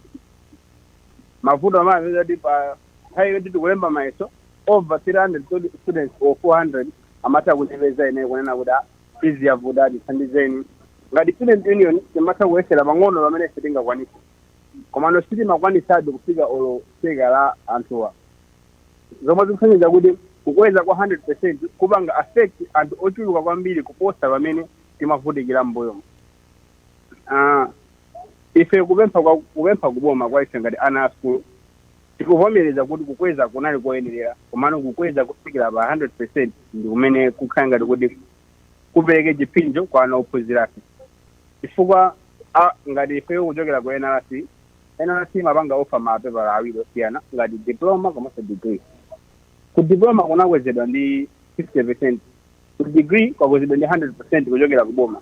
mavuto amene kuti pa nthawi yoti tikulemba mayeso over 300 students or 400 amatha kunipeza ine kunena kuti fees yavuta tithandizeni ngati student union timatha kuyesera pang'ono pamene sitingakwanisa komano sitimakwanisadi kufika olo seka la anthuwa zomwe zikusonyeza kuti kukweza kwa 100% kupanga affect anthu ochuluka kwambiri kuposa pamene timavutikira mbuyomo. Ife kupempha kuboma kwa ife ngati ana school tikuvomereza kuti kukweza kunali koyenerera komano kukweza kufikira pa 100% ndi kumene kukhala ngati kuti kupereke chipinjo kwa ana ophunzirake chifukwa ngati ife kuchokera ku NRC mapanga ofa mapepala awiri osiyana ngati diploma komanso degree. Ku diploma kunakwezedwa ndi 50%, ku degree kwakwezedwa ndi 100% kuchokera kuboma.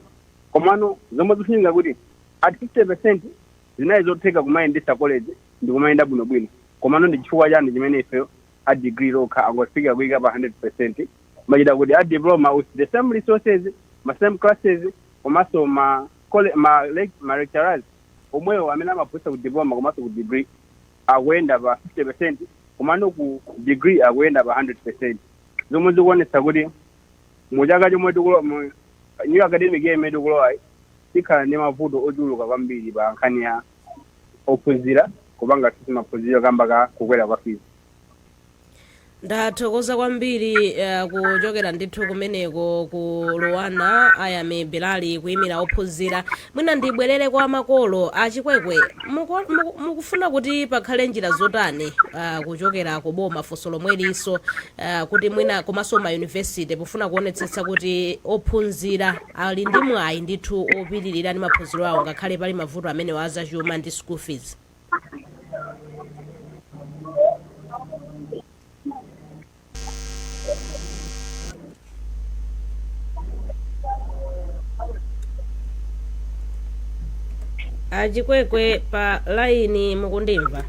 Komano zomwe zikufunika kuti at 50% zinayi zotheka kumayendesa college ndi kumayenda bwinobwino. Komano ndi chifukwa chani chimene ife a degree lokha angofika kuyika pa 100% machita kuti a diploma with the same resources ma same classes komanso ma lecturers omwewo amene amaphunzitsa ku diploma komanso ku degree akuyenda pa 50% komano ku degree akuyenda pa 100%. Zomwe zikuonetsa kuti mu chaka chomwe new academic year imene tikulowa tikhala ndi mavuto ochuluka kwambiri pa nkhani ya ophunzira kupanga sisi maphunziro kamba ka kukwera kwa fees. Ndathokoza kwambiri kuchokera ndithu kumeneko ku Luwana Ayame Bilali kuyimira ophunzira. Mwina ndibwerere kwa makolo achikwekwe mukufuna kuti pakhale njira zotani kuchokera kuboma funso lomwelinso kuti mwina komanso ma university pofuna kuonetsetsa kuti ophunzira ali ndi mwayi ndithu opitirira ndi maphunziro awo ngakhale pali mavuto amene wazachuma ndi school fees. Achikwekwe pa line mukundimva?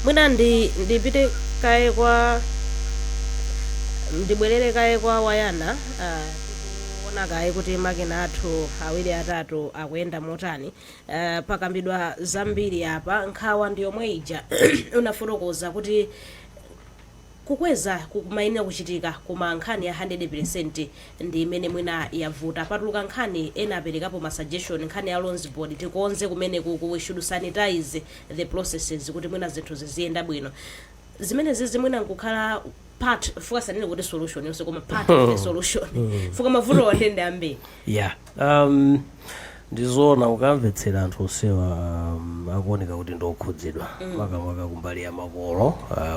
Mwina ndipite kaye kwa ndibwerere kaye kwa Wayana taona kaye kuti makina athu awiri atatu akuyenda motani. Pakambidwa zambiri apa nkhawa ndiyomwe ija unafotokoza kuti kukweza kumayenera kuchitika koma nkhani ya 100% ndi imene mwina yavuta. Patuluka nkhani ena aperekapo ma suggestion nkhani ya loans board tikonze kumene we should sanitize the processes kuti mwina zinthu ziziyenda bwino. Zimene zizi mwina nkukhala part fuka sanene kuti solution yonse koma part of the solution fuka mavuto wandende ambiri. Ndizona ukamvetsera anthu osewa akuoneka kuti ndokhudzidwa makamaka kumbali ya makolo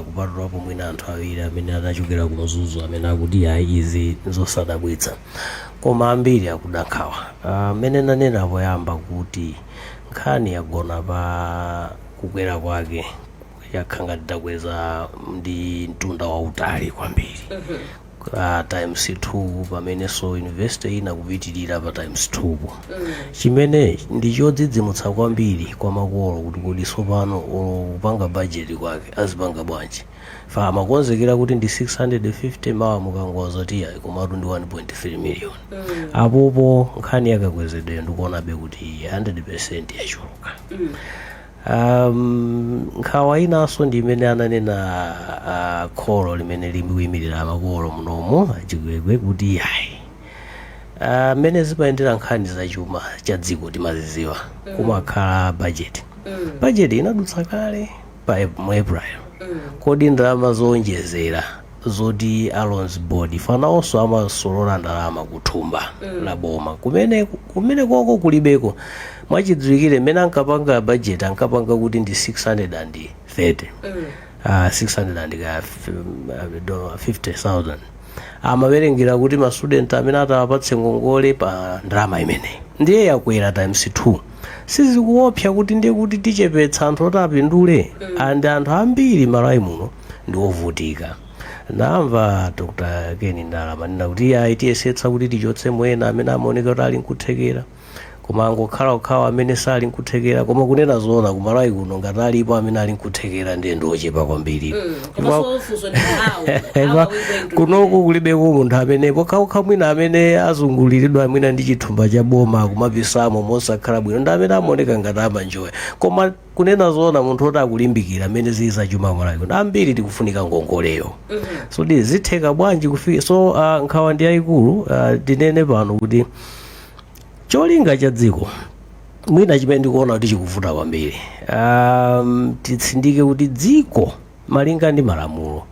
kupatulapo mwina anthu awiri amene anachokera ku Mzuzu amene akuti ayi izi zosadabwitsa koma ambiri akudankhawa. Amene nanena poyamba kuti nkhani yagona pa kukwera kwake yakhanga tidakweza ndi mtunda wautali kwambiri. Times 2 pamene so university ina kupitirira pa times 2 chimene ndichodzidzimutsa kwambiri kwa makolo kuti kodi sopano kupanga budget kwake azipanga bwanji fa makonzekera kuti ndi 650 mawa mukangoza tiya komatu ndi 1.3 million apopo nkhani yakakwezedwe ndikuonabe kuti 100% yachuluka. Nkhawa inaso ndi imene ananena kholo limene likuyimirira makolo munomu achikwekwe kuti yayi amene zimayendera nkhani zachuma cha dziko timaziziwa kumakhala budget inadutsa kale mu April kodi ndalama zonjezera zoti loans board fanawonso amasolola ndalama kuthumba la boma kumene koko kulibeko mwachidziwikire mmene ankapanga budget ankapanga kuti ndi 630 650,000 amawerengera kuti ma student amene atawapatse ngongole pa ndalama imene ndiye yakwera times 2 sizikuopsa kuti ndiye kuti tichepetsa anthu oti apindule andi anthu ambiri malawi muno ndi ovutika. Namva Dr. Kenny Ndalama nina kuti aitiyesetsa kuti tichotse mwena amene amaoneka kuti ali nkuthekera koma angokhala amene sali nkuthekera koma kunena zoona kumalawi kuno ngati alipo amene ali nkuthekera ndiye ndiochepa kwambiri. Kunoku kulibeko munthu amene pokaukha mwina amene azunguliridwa mwina ndi chithumba cha boma kumapisamo mosakhala bwino ndi amene amaoneka ngati amanjoya koma kunena zoona munthu oti akulimbikira amene ziza chuma malawi kuno ambiri tikufunika ngongoleyo. So zitheka bwanji kufika so nkhawa ndi yayikulu tinene pano kuti cholinga cha dziko mwina chimene ndikuona kuti chikuvuta kwambiri titsindike kuti dziko malinga ndi malamulo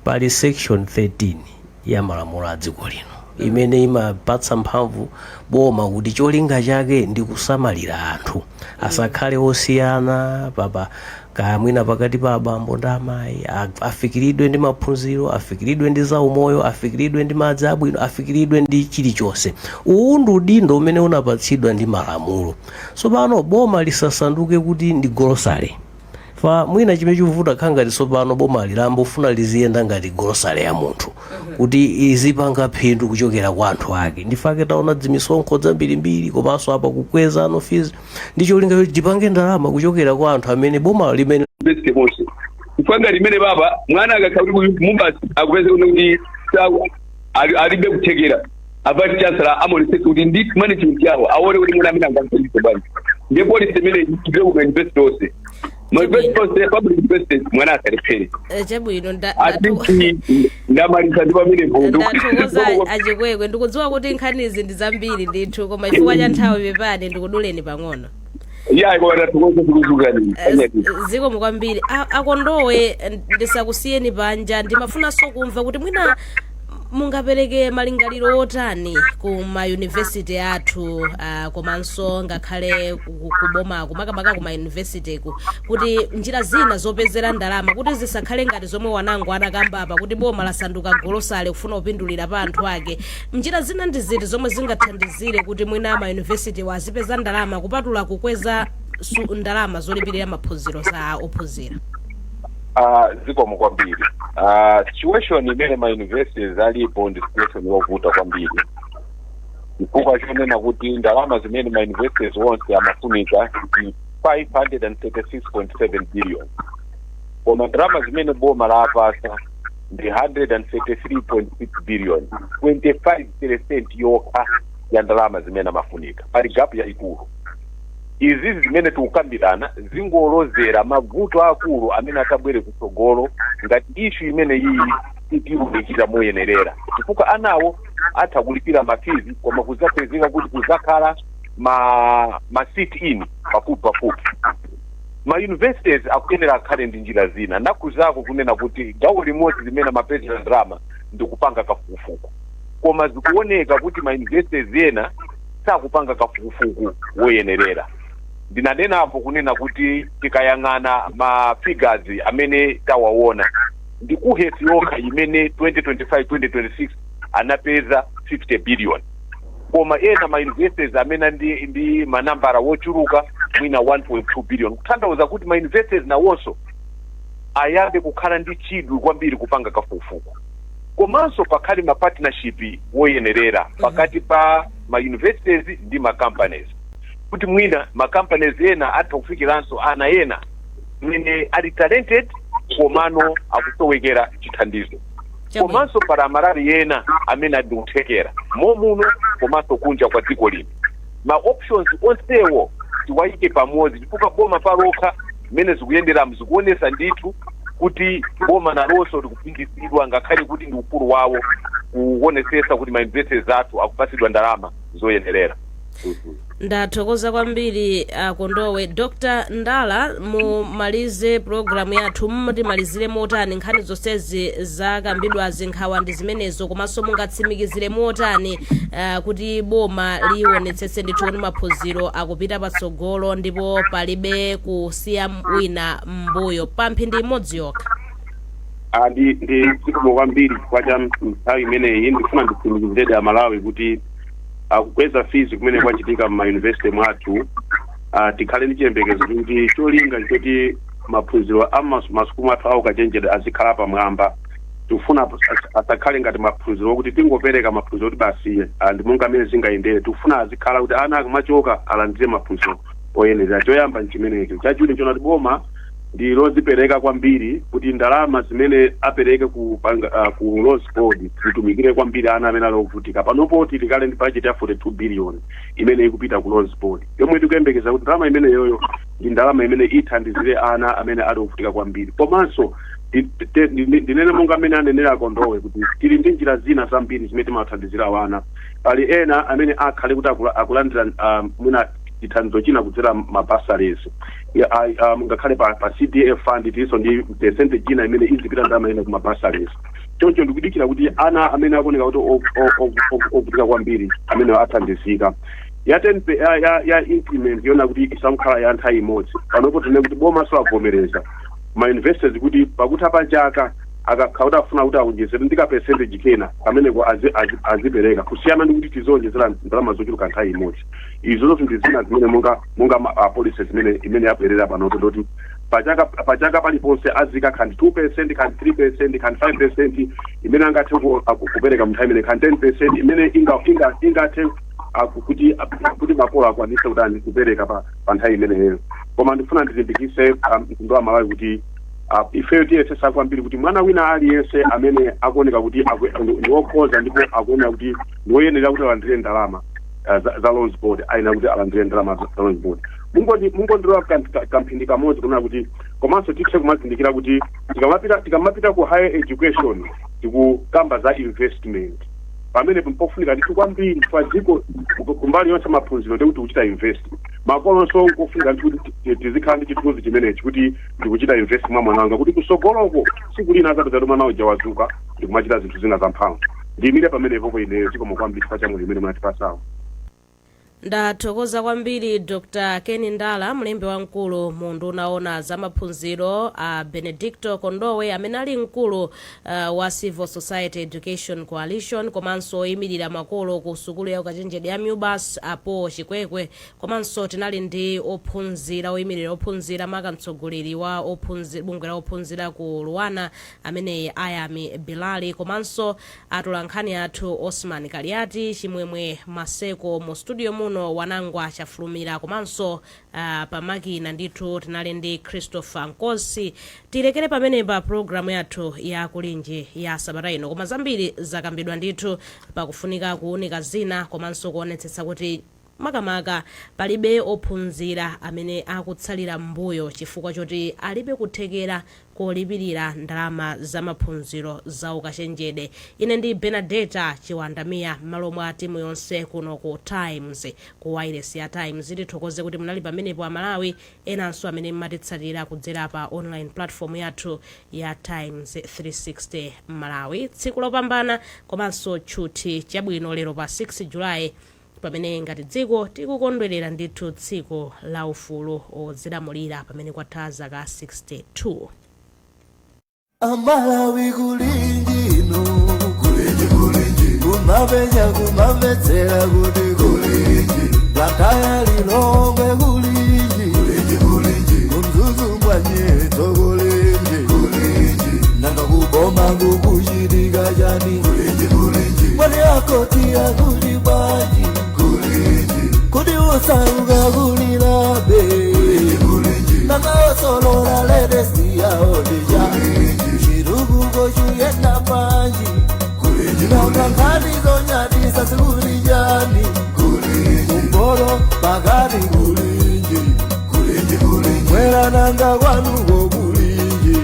pali section 13 ya malamulo a dziko lino imene imapatsa mphamvu boma kuti cholinga chake ndi kusamalira anthu asakhale osiyana kamwina pakati pa abambo ndi amayi afikiridwe ndi maphunziro afikiridwe ndi zaumoyo afikiridwe ndi madzi abwino afikiridwe ndi chilichonse. Uwu ndi udindo umene unapatsidwa ndi malamulo. Sopano boma lisasanduke kuti ndi golosale fa mwina chimene chikuvuta khangati sopano boma lilambofuna liziyenda ngati golosale ya munthu kuti izipanga phindu kuchokera kwa anthu ake. Ndifake taona dzimisonkho zambirimbiri komanso apa kukweza ano fees ndi cholinga kuti tipange ndalama kuchokera kwa anthu amene boma limene ifanga limene baba mwana akakhala kuti mumbasi akupeza kuti alibe kuthekera abati chancellor amonese kuti ndi management yawo aone kuti mwana amene angamtendise bwanji ndiye policy imene ikire ku university onse public university mwana akaliphere chabwino ndamaliza ndi pamene ndathokoza achikwekwe ndikudziwa kuti nkhanizi ndi zambiri ndithu koma chifukwa cha nthawi pepani ndikuduleni pang'ono. Ziko mukwambiri akondowe ndisakusiyeni panja ndimafunanso kumva kuti mwina mungapereke malingaliro otani ku ma university athu komanso ngakhale kuboma kumakamaka ku ma university kuti njira zina zopezera ndalama kuti zisakhale ngati zomwe wanango anakamba apa kuti boma lasanduka golosale kufuna kupindulira pa anthu ake. Njira zina ndi ziti zomwe zingathandizire kuti mwina ma university wazipeza ndalama kupatula kukweza ndalama zolipirira maphunziro za ophunzira. Ziko mukwambiri situation imene ma universities alipo ndi situation yovuta kwambiri chifukwa chonena kuti ndalama zimene ma universities wonse amafunika 536.7 billion koma ndalama zimene boma lapasa ndi 133.6 billion 25% yokha ya ndalama zimene amafunika pali gapu yayikulu. Izi zimene tikukambirana zingolozera mavuto akulu amene atabwere kutsogolo ngati ishu imene iyi itiunikira moyenerera chifukwa anawo atha kulipira mafizi koma kuzapezeka kuti kuzakhala ma sit in pafupi. Ma universities akuyenera akhale ndi njira zina nakuzako kunena kuti gawo limodzi limene mapezera ndalama ndikupanga kafukufuku koma zikuoneka kuti ma universities ena sakupanga kafukufuku woyenerera. Ndinanena apo kunena kuti tikayang'ana ma figures amene tawaona ndi ku health yokha imene 2025-2026 anapeza 50 billion koma ena ma universities amene ndi manambara wochuluka mwina 1.2 billion kutanthauza kuti ma universities nawonso ayambe kukhala ndi chidwi kwambiri kupanga kafukufuku komanso pakhali ma partnership woyenerera pakati pa ma universities ndi ma companies kuti mwina ma companies ena atha kufikiranso ana ena mwine ali talented komano akusowekera chithandizo komanso para amarari ena amene adikuthekera momuno komanso kunja kwa dziko lino ma options onsewo tiwayike pamodzi chifukwa boma palokha mmene zikuyendera zikuonesa ndithu kuti boma nalonso likupindisidwa ngakhale kuti ndi ukulu wawo kuonesesa kuti ma universities athu akupasidwa ndalama zoyenerera. Ndathokoza kwambiri Kondowe. Dr. Ndala, mumalize programu yathu mutimalizire motani nkhani zonsezi zakambidwazi nkhawa ndi zimenezo komanso mungatsimikizire motani kuti boma liwonetsetse ndithu kuti maphunziro akupita patsogolo ndipo palibe kusiya wina mbuyo pa mphindi imodzi yokha. Ndi zikomo kwambiri kwa nthawi imeneyi ndifuna nditsimikizire Malawi kuti akukweza fees kumene kwachitika ma university mwathu tikhale ndi chiyembekezo kuti cholinga choti maphunziro a masukulu athu awo kachenjede azikhala pamwamba. Tifuna asakhale ngati maphunziro okuti tingopereka maphunziro kuti basi ndi monga amene zingayendere. Tifuna azikhala kuti ana akumachoka alandire maphunziro oyenera. Choyamba nchimenecho chachiwiri chonati boma ndi lozipereka kwambiri kuti ndalama zimene apereke ku Rose Board zitumikire kwambiri ana amene alovutika. Panopo tikale ndi budget ya 42 billion imene ikupita ku Rose Board yomwe tikuyembekeza kuti ndalama imene yoyo ndi ndalama imene ithandizire ana amene alovutika kwambiri. Komanso ndinene monga amene anenera Kondowe kuti tili ndi njira zina zambiri zimene timathandizira wana. Pali ena amene akhale kuti akulandira mwina chithandizo china kudzera mabasaries ngakhale pa CDF fund tiso ndi percentage china imene izipita ndalama ina ku mabasaries. Choncho ndikudikira kuti ana amene akuoneka kuti ovutika kwambiri amene athandizika ya increment yona kuti isamkhala ya nthawi imodzi. Panopo tine kuti boma avomereza ma universities kuti pakutha pa chaka akakhala afuna kuti aonjezere ndi ka percentage kena amene azipereka kusiyana ndi kuti tizonjezera ndalama zochuluka nthawi imodzi. Izo zonse ndi zina zimene monga policies imene yabwerera panopo ndoti pachaka paliponse azika khandi 2% khandi 3% khandi 5% imene angathe kupereka mnthawi imene khandi 10% imene ingathe kuti makolo akwanise kuti kupereka pa nthawi imeneyo. Koma ndifuna ndilimbikitse mtundu wa Malawi kuti ifeyo tiyesesa kwambiri kuti mwana wina aliyense amene akuoneka kuti ndiwokhoza ndipo akuoneka kuti ndiwoyenera kuti alandire ndalama za Rose Board aina kuti alandire ndalama za Rose Board. Mungondirowa kamphindi kamodzi kunena kuti komanso tikhe kumazindikira kuti tikamapita ku higher education tikukamba za investment pamene pofunika ndithu kwambiri kwa dziko kumbali yonse maphunziro ndikuti kuchita invest. Makolonso kufunika kuti tizikhala ndi chithunzi chimenechi kuti ndikuchita invest mwa mwana wanga kuti kusogoloko siku lina azapeza mwana uja wazuka ndikumachita zinthu zina zamphamvu. Ndiyimire pamenepo ineyo zikomo kwambiri pa chamulo imene munatipasawo. Ndathokoza kwambiri Dr. Kenny Ndala, mlembi wamkulu mundu unaona za maphunziro Benedicto Kondowe amene ali mkulu wa Civil Society Education Coalition komanso imirira makolo ku sukulu ya ukachenjede ya Mubas apo Chikwekwe. Komanso tinali ndi ophunzira oyimirira ophunzira makamtsogoleri wa bungwe la ophunzira ku Luwana amene Ayami Bilali komanso atulankhani athu Osman Kaliati Chimwemwe Maseko mu studio muno kuno Wanangwa Chafulumira komanso pamakina ndithu tinali ndi Christopher Nkosi. Tilekere pamenepa programu yathu ya kulinji ya sabata ino, koma zambiri zakambidwa ndithu pakufunika kuunika zina komanso kuonetsetsa kuti makamaka palibe ophunzira amene akutsalira mbuyo chifukwa choti alibe kuthekera kolipirira ndalama za maphunziro za ukachenjede. Ine ndi Benedetta Chiwandamia m'malo mwa timu yonse kuno ku Times, ku wireless ya Times. Tithokoze kuti munali pamenepo Amalawi enanso amene mmatitsatira kudzera pa online platform yathu ya Times 360 Malawi. Tsiku lopambana komanso tchuthi chabwino lero pa 6 Julayi pamene ngati dziko tikukondwerera ndithu tsiku la ufulu odzilamulira pamene kwatha zaka 62. Amalawi kulinji no kulinji kumapenya kumapetsera kuti kulinji Blantyre Lilongwe kulinji kumzuzu mwanyeto kulinji nanga kuboma kukuchitika chani mwani akoti akuli baji kuti usaruka kulilabe nanga osolora ledesi yaodeja chiruguko chuyenda panji nanga nkati zonyatisa sikulijani kumbolo pakati kulinji mwera nanga kwanuko kulinji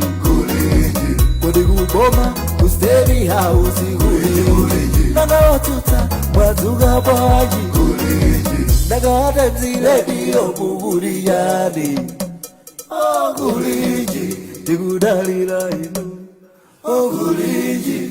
kuti kuboma kustedi hausi kulinji nanga otuta mwadzuka paji nanga atenzilediyo kukulijani kulinji tikudalira inu kulinji